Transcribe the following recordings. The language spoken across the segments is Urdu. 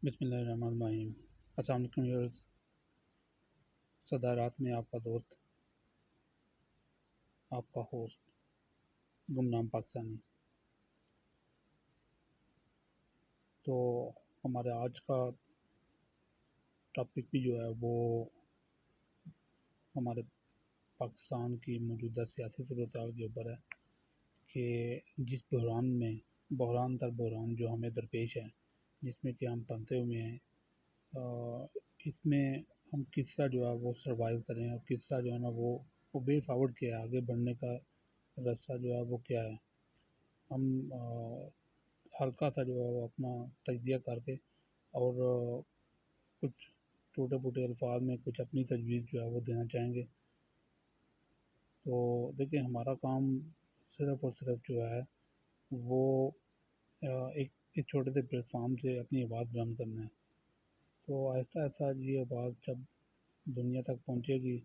بسم اللہ الرحمن الرحیم۔ السلام علیکم ویورز، صدارات میں آپ کا دوست، آپ کا ہوسٹ گمنام پاکستانی۔ تو ہمارے آج کا ٹاپک بھی جو ہے وہ ہمارے پاکستان کی موجودہ سیاسی صورتحال کے اوپر ہے کہ جس بحران در بحران جو ہمیں درپیش ہے، جس میں کہ ہم پنتے ہوئے ہیں، اس میں ہم کس طرح جو ہے وہ سروائیو کریں اور کس طرح جو ہے نا وہ وے فارورڈ کیا ہے، آگے بڑھنے کا راستہ جو ہے وہ کیا ہے۔ ہم ہلکا سا جو ہے وہ اپنا تجزیہ کر کے اور کچھ ٹوٹے پھوٹے الفاظ میں کچھ اپنی تجویز جو ہے وہ دینا چاہیں گے۔ تو دیکھیں، ہمارا کام صرف اور صرف جو ہے وہ ایک چھوٹے سے پلیٹ فارم سے اپنی آواز بلند کرنا ہے۔ تو آہستہ آہستہ یہ آواز جب دنیا تک پہنچے گی،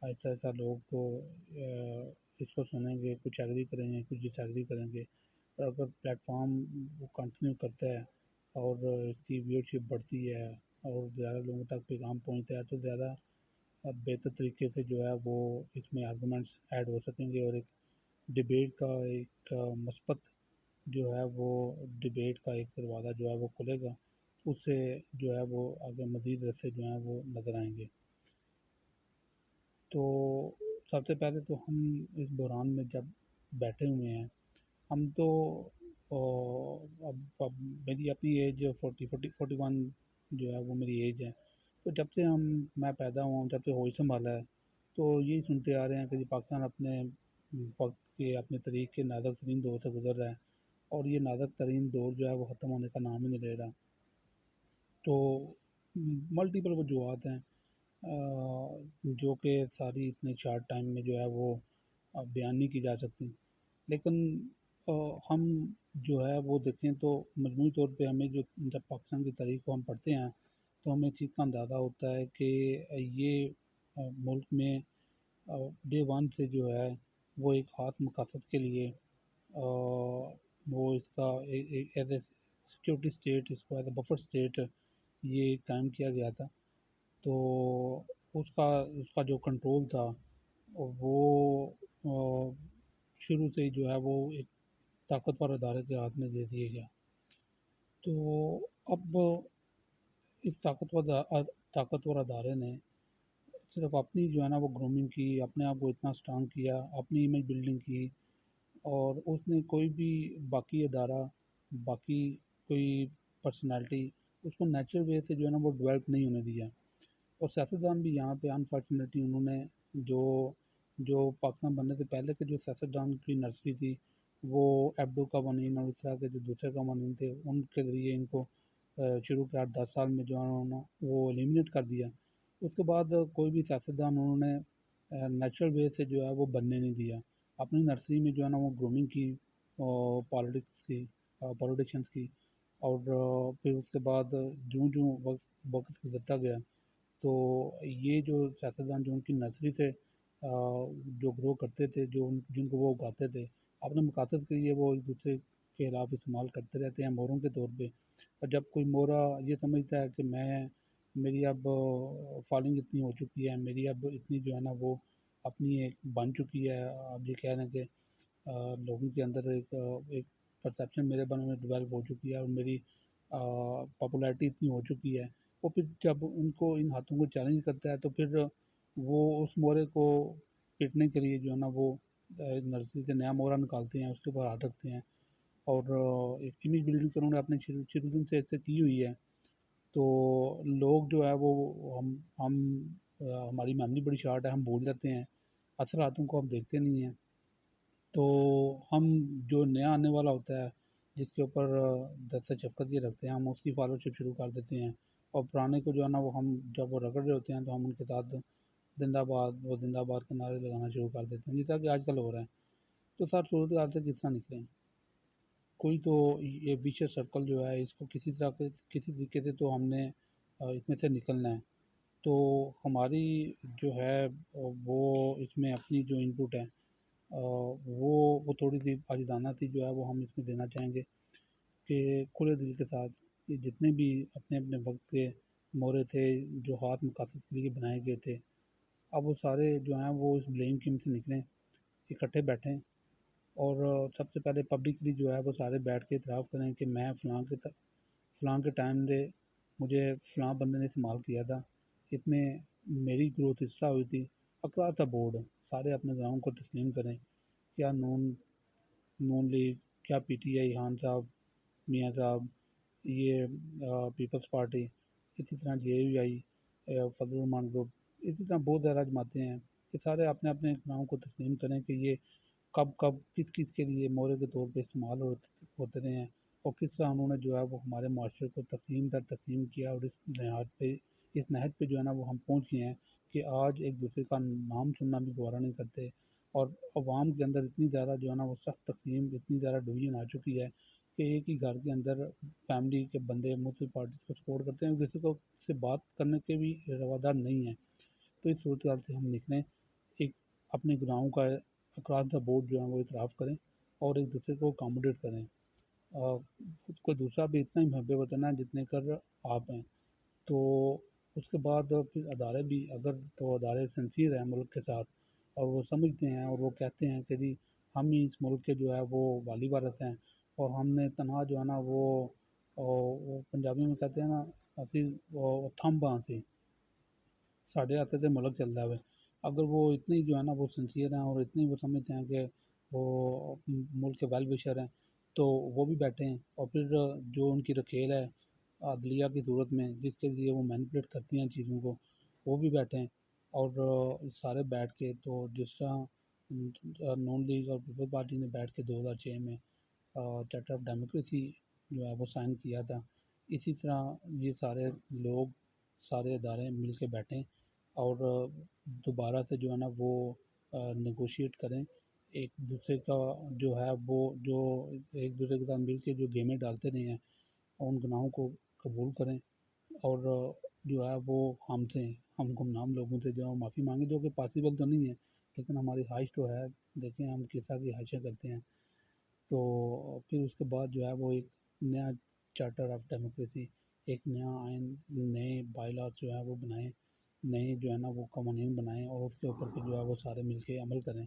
آہستہ آہستہ لوگ کو اس کو سنیں گے، کچھ ایگری کریں گے، کچھ ڈس ایگری کریں گے۔ اور اگر پلیٹ فارم وہ کنٹینیو کرتا ہے اور اس کی ویورشپ بڑھتی ہے اور زیادہ لوگوں تک پیغام پہنچتا ہے، تو زیادہ بہتر طریقے سے جو ہے وہ اس میں آرگومنٹس ایڈ ہو سکیں گے اور ایک ڈیبیٹ کا ایک مثبت جو ہے وہ ڈیبیٹ کا ایک دروازہ جو ہے وہ کھلے گا۔ اس سے جو ہے وہ آگے مزید رستے جو ہیں وہ نظر آئیں گے۔ تو سب سے پہلے تو ہم اس بحران میں جب بیٹھے ہوئے ہیں، ہم تو اب میری اپنی ایج 41 جو ہے وہ میری ایج ہے۔ تو جب سے میں پیدا ہوا ہوں، جب سے ہوش سنبھالا ہے، تو یہی سنتے آ رہے ہیں کہ جی پاکستان اپنے وقت کے اپنے تاریخ کے نازک ترین دور سے گزر رہا ہے، اور یہ نازک ترین دور جو ہے وہ ختم ہونے کا نام ہی نہیں لے رہا۔ تو ملٹیپل وجوہات ہیں جو کہ ساری اتنے شارٹ ٹائم میں جو ہے وہ بیان نہیں کی جا سکتی، لیکن ہم جو ہے وہ دیکھیں تو مجموعی طور پہ ہمیں جب پاکستان کی تاریخ کو ہم پڑھتے ہیں تو ہمیں اس چیز کا اندازہ ہوتا ہے کہ یہ ملک میں ڈے ون سے جو ہے وہ ایک خاص مقاصد کے لیے وہ اس کا ایز اے سیکورٹی اسٹیٹ، اس کو ایز اے بفر اسٹیٹ یہ قائم کیا گیا تھا۔ تو اس کا جو کنٹرول تھا وہ شروع سے ہی جو ہے وہ ایک طاقتور ادارے کے ہاتھ میں دے دیا گیا۔ تو اب اس طاقتور ادارے نے صرف اپنی جو ہے نا وہ گرومنگ کی، اپنے آپ کو اتنا اسٹرانگ کیا، اپنی امیج بلڈنگ کی، اور اس نے کوئی بھی باقی ادارہ، باقی کوئی پرسنالٹی اس کو نیچرل وے سے جو ہے نا وہ ڈیولپ نہیں ہونے دیا۔ اور سیاستدان بھی یہاں پہ انفارچونیٹلی انہوں نے جو پاکستان بننے سے پہلے کے جو سیاستدان کی نرسری تھی، وہ ایبڈو قوانین اور اس طرح کے جو دوسرے قوانین تھے ان کے ذریعے ان کو شروع کے 8-10 سال میں جو ہے انہوں نے وہ ایلیمنیٹ کر دیا۔ اس کے بعد کوئی بھی سیاستدان انہوں نے نیچرل وے سے جو ہے وہ بننے نہیں دیا۔ اپنی نرسری میں جو ہے نا وہ گرومنگ کی، پولیٹیشنس کی، اور پھر اس کے بعد جوں وقت گزرتا گیا تو یہ جو سیاستدان جو ان کی نرسری سے جو گرو کرتے تھے، جن کو وہ اگاتے تھے اپنے مقاصد کے لیے، وہ ایک دوسرے کے خلاف استعمال کرتے رہتے ہیں موروں کے طور پہ۔ اور جب کوئی مورا یہ سمجھتا ہے کہ میری اب فالنگ اتنی ہو چکی ہے، میری اب اتنی جو ہے نا وہ اپنی ایک بن چکی ہے، اب یہ کہہ رہے ہیں کہ لوگوں کے اندر ایک پرسیپشن میرے بارے میں ڈیولپ ہو چکی ہے اور میری پاپولیرٹی اتنی ہو چکی ہے، وہ پھر جب ان کو ان ہاتھوں کو چیلنج کرتا ہے تو پھر وہ اس مورے کو پیٹنے کے لیے جو ہے نا وہ نرسری سے نیا مورا نکالتے ہیں، اس کے اوپر ہاتھ رکھتے ہیں، اور ایک امیج بلڈنگ تو انہوں نے اپنے شروع دن سے ایسے کی ہوئی ہے۔ تو لوگ جو ہے وہ ہم ہماری میموری بڑی شارٹ ہے، ہم بھول جاتے ہیں، اثر ہاتھوں کو ہم دیکھتے نہیں ہیں۔ تو ہم جو نیا آنے والا ہوتا ہے جس کے اوپر دست شفقت یہ رکھتے ہیں، ہم اس کی فالوشپ شروع کر دیتے ہیں، اور پرانے کو جو ہے نا وہ ہم جب وہ رگڑ رہے ہوتے ہیں تو ہم ان کے ساتھ زندہ باد زندہ باد کے نعرے لگانا شروع کر دیتے ہیں، جیسا کہ آج کل ہو رہا ہے۔ تو سر صورتحال سے کس طرح نکلیں؟ کوئی تو یہ ویشر سرکل جو ہے اس کو کسی طریقے سے تو ہم نے اس میں سے نکلنا ہے۔ تو ہماری جو ہے وہ اس میں اپنی جو انپٹ ہے وہ تھوڑی سی عاجزانہ سی جو ہے وہ ہم اس میں دینا چاہیں گے کہ کھلے دل کے ساتھ کہ جتنے بھی اپنے اپنے وقت کے مورے تھے جو ہاتھ مقاصد کے لیے بنائے گئے تھے، اب وہ سارے جو ہیں وہ اس بلیم گیم سے نکلیں، اکٹھے بیٹھیں، اور سب سے پہلے پبلکلی جو ہے وہ سارے بیٹھ کے اعتراف کریں کہ میں فلاں کے ٹائم میں مجھے فلاں بندے نے استعمال کیا تھا، اس میں میری گروتھ اس طرح ہوئی تھی۔ اکراس دا بورڈ سارے اپنے گراؤں کو تسلیم کریں، کیا نون لیگ، کیا پی ٹی آئی، خان صاحب، میاں صاحب، یہ پیپلز پارٹی، اسی طرح جے you I, Fazal Rahman group, اسی طرح بہت زیادہ جماعتیں ہیں، یہ سارے اپنے اپنے گراؤں کو تسلیم کریں کہ یہ کب کب کس کس کے لیے مورے کے طور پہ استعمال ہوتے رہے ہیں، اور کس طرح انہوں نے جو ہے وہ ہمارے معاشرے کو تقسیم در تقسیم کیا، اور اس نہج پہ جو ہے نا وہ ہم پہنچ گئے ہیں کہ آج ایک دوسرے کا نام سننا بھی گوارا نہیں کرتے، اور عوام کے اندر اتنی زیادہ جو ہے نا وہ سخت تقسیم، اتنی زیادہ ڈویژن آ چکی ہے کہ ایک ہی گھر کے اندر فیملی کے بندے مختلف پارٹیز کو سپورٹ کرتے ہیں، کسی کو سے بات کرنے کے بھی روادار نہیں ہیں۔ تو اس صورتحال سے ہم نکلیں، ایک اپنے گناہوں کا اکراس دا بورڈ جو ہے وہ اعتراف کریں، اور ایک دوسرے کو اکاموڈیٹ کریں، خود کو دوسرا بھی اتنا ہی محب وطن ہے جتنے کر آپ ہیں۔ تو اس کے بعد پھر ادارے بھی، اگر تو ادارے سنسیئر ہیں ملک کے ساتھ، اور وہ سمجھتے ہیں اور وہ کہتے ہیں کہ جی ہم ہی اس ملک کے جو ہے وہ والی وارث ہیں، اور ہم نے تنہا جو ہے نا وہ پنجابی میں کہتے ہیں نا، اسی وہ تھم بانسی ساڑھے ہاتھ سے ملک چلتا ہے۔ اگر وہ اتنی جو ہے نا وہ سنسیئر ہیں، اور اتنی وہ سمجھتے ہیں کہ وہ ملک کے ویل وشر ہیں، تو وہ بھی بیٹھے ہیں، اور پھر جو ان کی رکھیل ہے عدلیہ کی صورت میں جس کے لیے وہ مینپولیٹ کرتی ہیں چیزوں کو، وہ بھی بیٹھے ہیں، اور سارے بیٹھ کے، تو جس طرح نون لیگ اور پیپل پارٹی نے بیٹھ کے 2006 میں چارٹر آف ڈیموکریسی جو ہے وہ سائن کیا تھا، اسی طرح یہ سارے لوگ، سارے ادارے مل کے بیٹھیں، اور دوبارہ سے جو ہے نا وہ نیگوشیٹ کریں، ایک دوسرے کا جو ہے وہ جو ایک دوسرے کے ساتھ مل کے جو گیمیں ڈالتے رہے ہیں ان گناہوں کو قبول کریں، اور جو ہے وہ ہم گمنام لوگوں سے جو ہے معافی مانگیں، جو کہ پاسبل تو نہیں ہے، لیکن ہماری خواہش تو ہے، دیکھیں ہم کس طرح کی خواہشیں کرتے ہیں۔ تو پھر اس کے بعد جو ہے وہ ایک نیا چارٹر آف ڈیموکریسی، ایک نیا آئین، نئے بائی لاز جو ہے وہ بنائیں، نئے جو ہے نا وہ قوانین بنائیں، اور اس کے اوپر پھر جو ہے وہ سارے مل کے عمل کریں،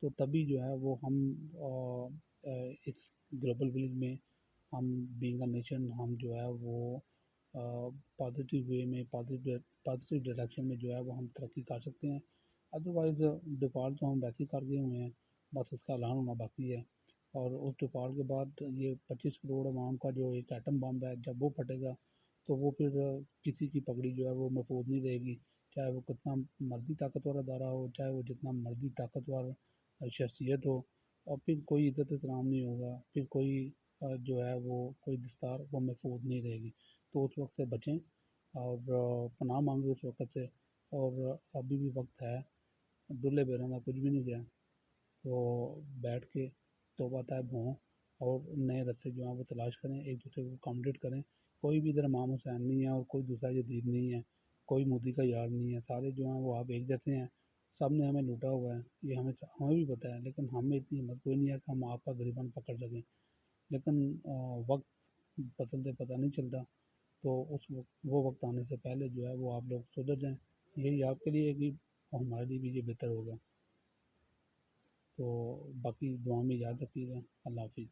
تو تبھی جو ہے وہ ہم اس گلوبل ولیج میں ہم بینگ اے نیشن، ہم جو ہے وہ پازیٹیو وے میں، پازیٹیو ڈائریکشن میں جو ہے وہ ہم ترقی کر سکتے ہیں۔ ادروائز ڈیفالٹ تو ہم ویسے ہی کر گئے ہوئے ہیں، بس اس کا اعلان ہونا باقی ہے، اور اس ڈیفالٹ کے بعد یہ 25 کروڑ عوام کا جو ایک ایٹم بم ہے، جب وہ پھٹے گا تو وہ پھر کسی کی پگڑی جو ہے وہ محفوظ نہیں رہے گی، چاہے وہ کتنا مرضی طاقتور ادارہ ہو، چاہے وہ جتنا مرضی طاقتور شخصیت ہو، اور پھر کوئی عزت احترام نہیں ہوگا، پھر کوئی جو ہے وہ کوئی دستار وہ محفوظ نہیں رہے گی۔ تو اس وقت سے بچیں، اور پناہ مانگیں اس وقت سے، اور ابھی بھی وقت ہے، دلہے بیروں کا کچھ بھی نہیں گیا، تو بیٹھ کے توبہ طیب ہوں، اور نئے رستے جو ہیں وہ تلاش کریں، ایک دوسرے کو اکاموڈیٹ کریں، کوئی بھی ادھر امام حسین نہیں ہے، اور کوئی دوسرا جدید نہیں ہے، کوئی مودی کا یار نہیں ہے، سارے جو ہیں وہ آپ ایک جیسے ہیں، سب نے ہمیں لوٹا ہوا ہے، یہ ہمیں بھی پتہ ہے، لیکن ہمیں اتنی ہمت کوئی نہیں ہے کہ ہم آپ کا غریباً پکڑ سکیں، لیکن وقت بدلتے پتہ نہیں چلتا، تو وہ وقت آنے سے پہلے جو ہے وہ آپ لوگ سدھر جائیں، یہی آپ کے لیے کہ ہمارے لیے بھی یہ بہتر ہوگا۔ تو باقی دعا میں یاد رکھیے گا۔ اللہ حافظ۔